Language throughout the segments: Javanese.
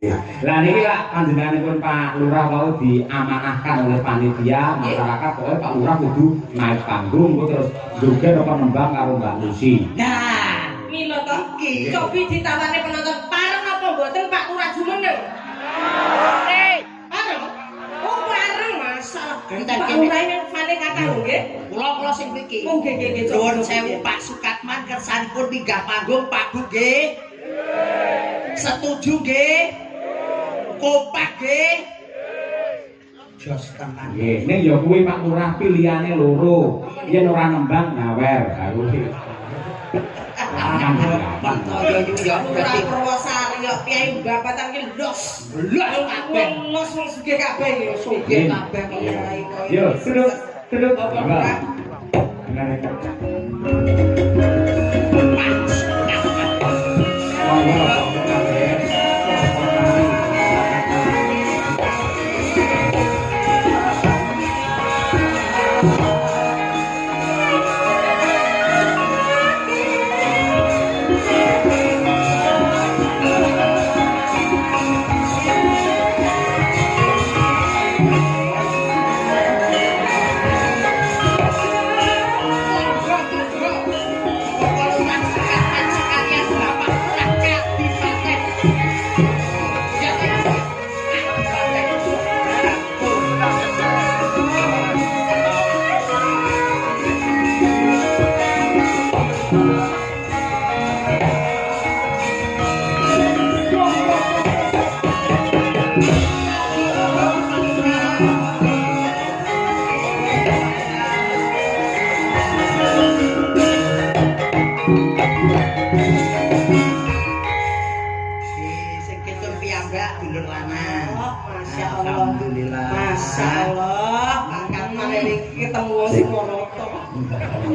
Lah niki lak panjenenganipun Pak Lurah wau diamanahkan oleh panitia masyarakat pokoknya Pak Lurah kudu naik panggung terus joget apa nembang karo Mbak Lucy. Nah, mila to iki cobi ditawani penonton pareng apa mboten Pak Lurah jumeneng? Pareng. Oh, pareng masalah. Pak Lurah ini fane kathah lho nggih. Kula sing mriki. Oh nggih nggih Nuwun sewu Pak Sukatman kersanipun minggah panggung Pak Bu nggih. Setuju nggih? Kompak nggih. Jos tenan. Nggih, ning ya kuwi Pak Lurah pilihane loro. Yen ora nembang ngawer karo iki. Percaya yo Lurah berarti Purwosari yo Kyai Bapatan ki los. los kabeh. Los wong sugih kabeh yo Sugih kabeh kok. Yo, duduk. Bapak. Sing ketun piyambak dulur lanang. Masya Allah. Alhamdulillah. Masya Allah. Kakang mana niki ketemu wong sing monoto.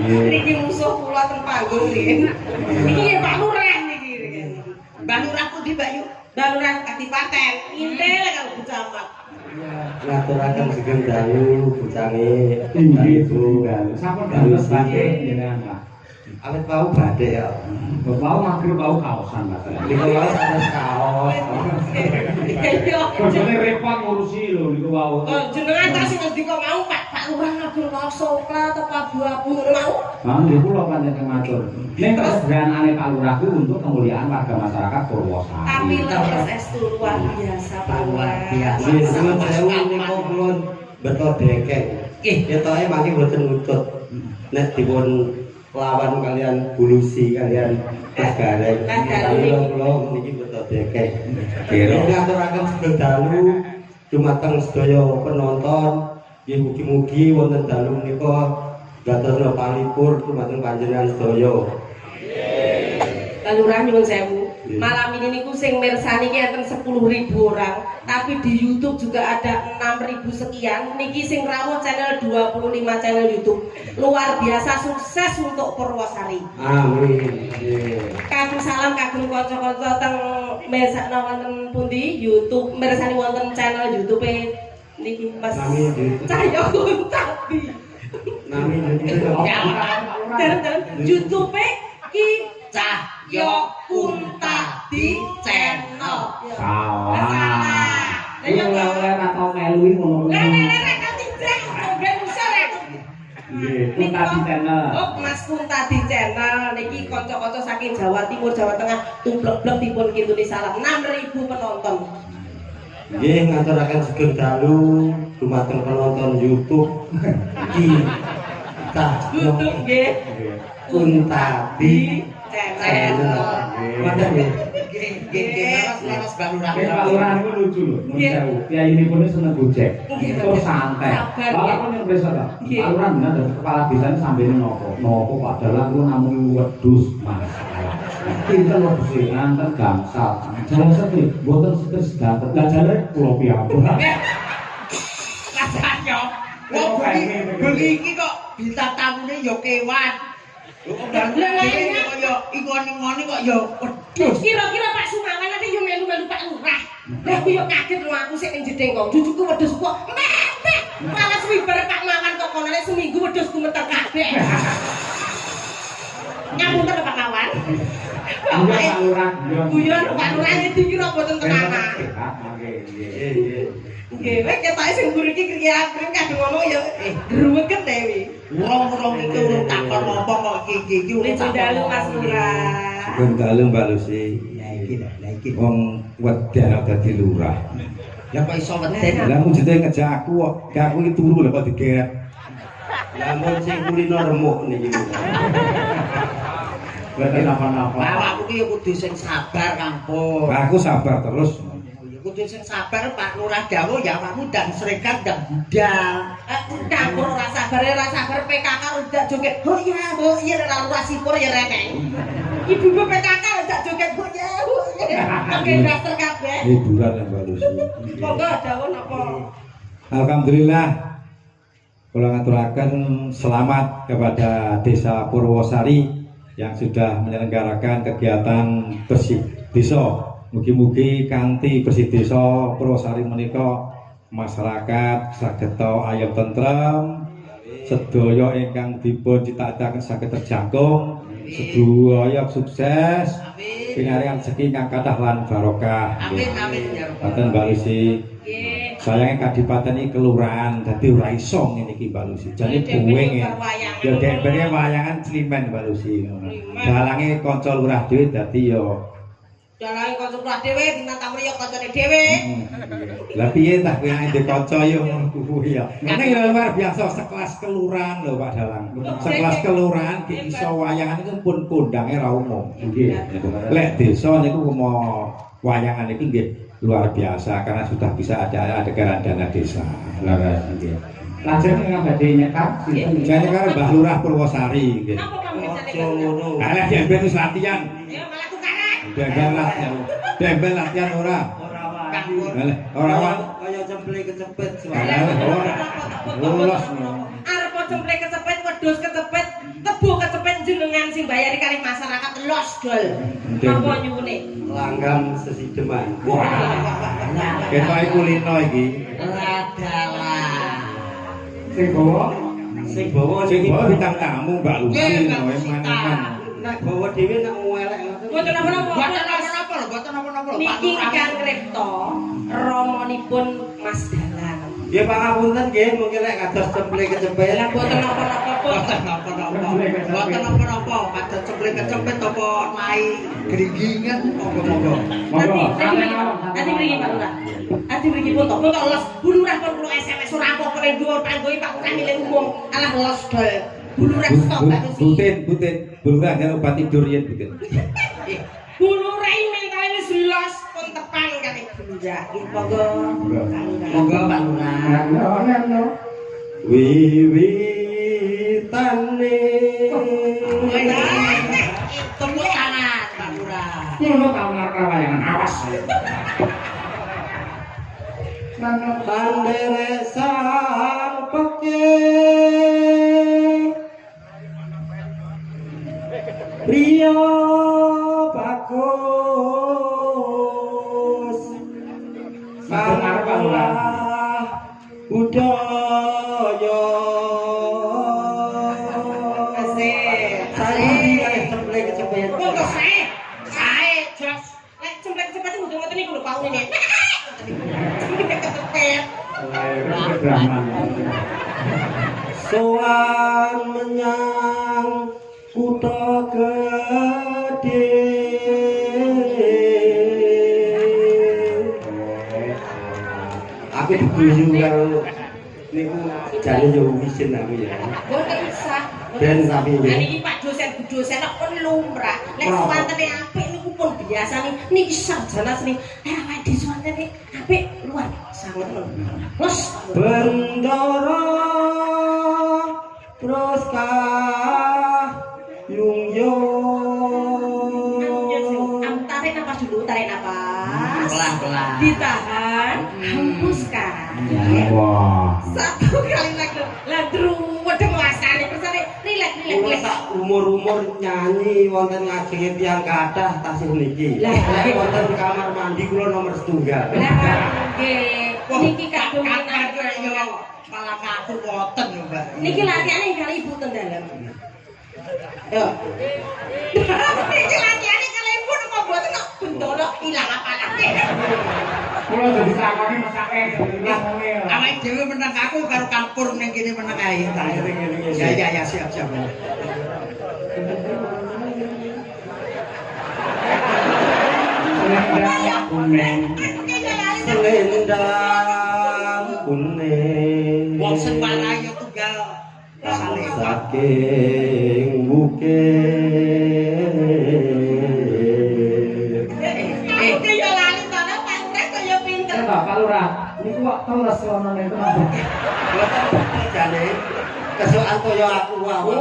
Niki musuh kula teng panggung niki. Iki Pak Lurah niki. Mbak Lurah pundi Mbak Yu? Mbak Lurah Kadipaten. Intel karo Bucamat. Ngaturaken sugeng dalu bucange Inggih, Ibu. sampun dados badhe jenengan Pak. Awet wau badhe ya. Bapak magrib bau kaosan Mas. Niku wau sanes kaos. Iya. Bojone repot ngurusi lho niku wau. Oh, jenengan ta sing ngendika mau Pak Lurah ngabur kaos coklat apa abu-abu ngono mau? Bang, nggih kula pancen matur. Ning terus beranane Pak Lurah ku untuk kemuliaan warga masyarakat Purwosari. Tapi leres estu luar biasa Pak Lurah. biasa. Nggih, nuwun sewu niku kula beto dekek. Nggih. Ketoke mangke boten ngutut. Nek dipun lawan kalian bulusi kalian Gareng. Kula niki beto dekek. Kira. Ngaturaken sugeng dalu dumateng sedaya penonton. Nggih mugi-mugi wonten dalu menika dados palipur dumateng panjenengan sedaya. Pak Lurah nyuwun sewu. Malam ini niku sing mirsani ki enten 10.000 orang, tapi di YouTube juga ada 6.000 sekian. Niki sing rawuh channel 25 channel YouTube. Luar biasa sukses untuk Purwosari. Amin. Nggih. Kagem salam kagem kanca-kanca teng mesakna wonten pundi YouTube mirsani wonten channel YouTube niki Mas Nami YouTube. Cahyo Kuntadi. Nami YouTube. Dan YouTube ki Cahyo Kuntadi channel. Salah. Ini oleh atau melui ngono. Nek tidak ben usah rek. Nggih, Kuntadi channel. Oh, Mas Kuntadi channel niki kanca-kanca saking Jawa Timur, Jawa Tengah tumblek-blek dipun kintuni salam 6.000 penonton. Nggih ngaturaken sugeng dalu dumateng penonton YouTube iki Cahyo YouTube nggih. Kuntadi Channel. Mantap nggih. Nggih, leres Mbak Lurah. Nggih, Pak Lurah niku lucu lho. Nun sewu. Kiai ini pun seneng gojek. Terus santai. Sabar, Walaupun yang presa ta. Nggih. Pak Lurah bener dari kepala desa ini sambil nopo. Nopo padahal aku namung wedhus Mas. Pinten wedhus e nganten gangsal. Jalan sepi, mboten sekedar sedanten. Lah jare kula piyambak. Rasanya, wong bengi iki kok bintang tamune ya kewan. Dan lainnya kok ya ingoni-ingoni kok ya wedhus. Kira-kira Pak Sumawan nanti yo melu-melu Pak Lurah. Lah aku yo kaget lho aku sik ning jeding kok. Cucuku wedhus kok. Mepet. Malah swiber Pak Mawan kok kono seminggu wedhusku meter kabeh. Ngapunten Pak Mawan. Pak Lurah Guyon Pak Lurah dikira mboten tenanan. Nggih, wek ketoke sing mburi iki kira-kira kadung ngomong ya gruweket dewe. Urung iki urung takon apa kok iki urung Wis dalu Mas Lurah. Sugeng dalu Mbak Lucy. Lah iki. Wong wedhen dadi lurah. Lah kok iso weden? Lah mujute ngejak aku kok, gak aku iki turu lho kok digeret. Lah mun sing kulino remuk niki. Berarti napa-napa. Awakku ki ya kudu sing sabar, Kampung. Aku sabar terus. Ya kudu sing sabar Pak Lurah dawuh ya awakmu dan serikat dan budal. Campur ora sabar PKK udah joget. Oh iya ora Lurah sipur ya reneng. Ibu PKK udah joget. Oh iya. Oke daster kabeh. Hiburan ya Mbak Lucy. Monggo dawuh napa? Alhamdulillah. Kula ngaturaken selamat kepada Desa Purwosari yang sudah menyelenggarakan kegiatan bersih desa. Mugi-mugi kanthi bersih desa Purwosari menika masyarakat saged ayem tentrem, sedaya ingkang dipun citakaken saged terjangkung, sedaya sukses, pinaringan rezeki ingkang kathah lan barokah. Amin ya rabbal Boten Mbak Lucy. Nggih. Sayange kadipaten iki kelurahan dadi ora iso ngene iki Mbak Lucy. Jane buwing ya dempene wayangan Slimen Mbak Lucy ngono. Dalange kanca lurah dhewe dadi ya Dalange kanca lurah dhewe dinten tamu ya kancane dhewe. Lah piye tah kowe nek kanca ya ngono kuwi ya. Ngene ya luar biasa sekelas kelurahan lho Pak Dalang. Sekelas kelurahan ki iso wayangan iku pun kondange ra umum. Nggih. Lek desa niku mau wayangan iki nggih luar biasa karena sudah bisa ada adegan dana desa. Laras nggih. Lajeng ing badhe nyekap sinten? Jane karo Mbah Lurah Purwosari nggih. Napa kamu jane Aja ngono. Alah dembel wis latihan. Ya malah tukaran. Dembel latihan. Dembel latihan ora. Alah ora wae. Kaya cemplek kecepet Lolos. Arep cemplek kecepet, wedhus kecepet, tebu kecepet jenengan sing bayari kali masyarakat los dol. Napa nyuwune? Langgam sesideman. Ketoke kulino iki. Radalah. Sing bawa Sing bawa bintang tamu Mbak Lucy maneman. Nek bawa dhewe nek elek ngoten. Mboten napa-napa. Boten napa-napa lho. Niki Kang Kripto ramanipun Mas Dalang. Nggih pangapunten nggih mungkin lek kados cemplek kecepet. Lah mboten napa-napa pun. Boten napa-napa. Kados cemplek kecepet apa mai gringgingan monggo-monggo. monggo. Ati mriki Pak Lurah. Ati mriki pun tok los bulurah pun kula SMS ora apa kene dhuwur panggoe Pak Lurah milik umum. Alah los dol. Bulurah stop Pak Lucy. Butin. Bulurah jan obat tidur yen butin. Bulurah mentale wis los pun tepan kali bulurah. Monggo. Monggo Pak Lurah. Wiwitane Tepuk tangan Pak Lurah. Ngono ta wayangan awas. pandere sang peke Rio bagus Salah budaya Saya cemplek Monggo sae jos. Lek cemplek-cemplek itu ngoten niku lho Pak Uni. Kecepet. soan menyang kutha gedhe aku diguyu karo niku jane yo wisin aku ya Mboten usah. ben tapi Nah ya niki Pak dosen Bu dosen kok pun lumrah. Lek swantene apik niku pun biasa niki sarjana seni. Awake dhewe swantene apik luar biasa ngoten. Los bendara terus yung tarik napas dulu, tarik napas. Pelan-pelan. Ditahan, hembuskan. Wah. Satu kali lagi. Lah druwedeng wasane persane rileks. Kula sak umur-umur nyanyi wonten ngajenge tiyang kathah tasih niki. Lah, wonten kamar mandi kula nomor setunggal. Lah nggih, niki kadung malah ngaku woten lho Mbak. niki latihane kali Ibu teng dalem. Yo. Niki latihane kali Ibu mboten kok bendoro ilang apalane. Kula dadi sakone mesake ngomongnya. Awake dhewe meneng aku karo kampur ning kene meneng ae. Ya siap. Selendang kuning Wong sing warayo tunggal saking bukit. Aku yo lali to nek Pak Lurah kaya pinter. Pak Lurah, niku kok teles lonone tenan. Jane kesukaan kaya aku wae.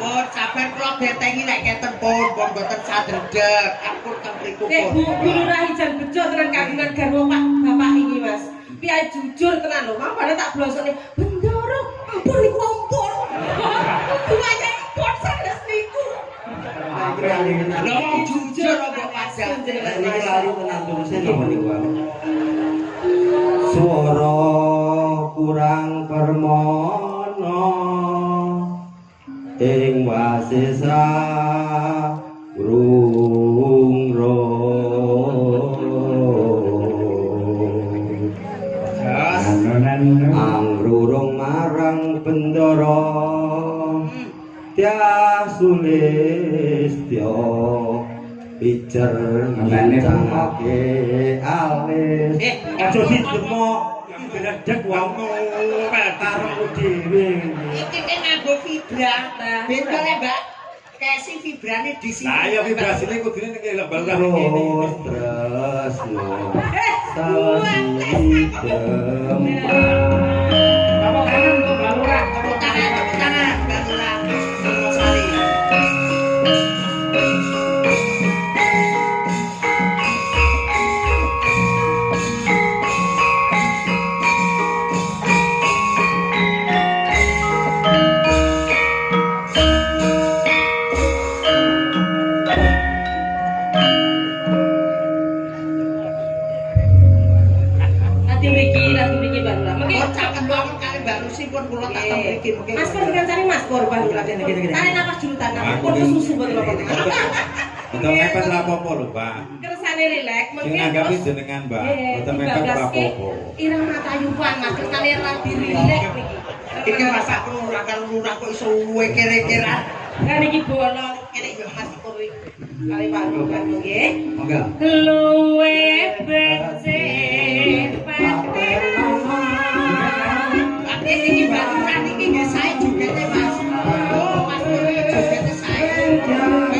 Pun sabar kula betengi nek keten pun mboten sadredeg. Ampun teng mriku Bu Lurah ijan bejo tenan kagungan garwa Pak Bapak iki Mas. Piye jujur tenan lho, mangkane tak blosone bendoro. Ampun niku ampun. Duwaya ampun sanes niku. Lho wong jujur kok padha Niki lali tenan terusé napa niku. Swara kurang permono ing wasesa rungro angrurung marang bendoro Tia Sulistyo pijer ngitangake alis aja didemok gledek wong karo dhewe iki nganggo vibra. Beda le, Mbak. Kesi vibrane di sini. Lah ya vibrasine kudune ning lembang terus tresno salasi Apa kangen Pak Lurah? Tepuk tangan, Mbak Lurah. Sali. Ati mriki Mbak Lurah. Mengki Caket banget kali Mbak Lucy pun kula tak mriki mungkin. Mas Pur kancane Mas Pur Mbak Lurah. Tarik napas dulu tanah. Pur susu boten apa. Untuk mepet ra apa-apa lho, Pak. Kersane rileks, Sing nganggapi jenengan, Mbak. Mboten mepet ra apa-apa. Ireng matayupan Mas, kersane ra dirileks niki. Iki masak lurah karo lurah kok iso luwe kere-keran. Lah niki bolong kene yo Mas Pur iki. Kali Pak Lurah nggih. Monggo. Luwe becik paten Tapi iki Mbak Lurah niki nggih sae jogete Mas. Oh, Mas Pur iki jogete sae. Kaya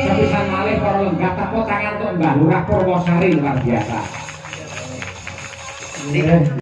sepisan malih para lenggah tepuk tangan untuk Mbah Lurah Purwosari luar biasa.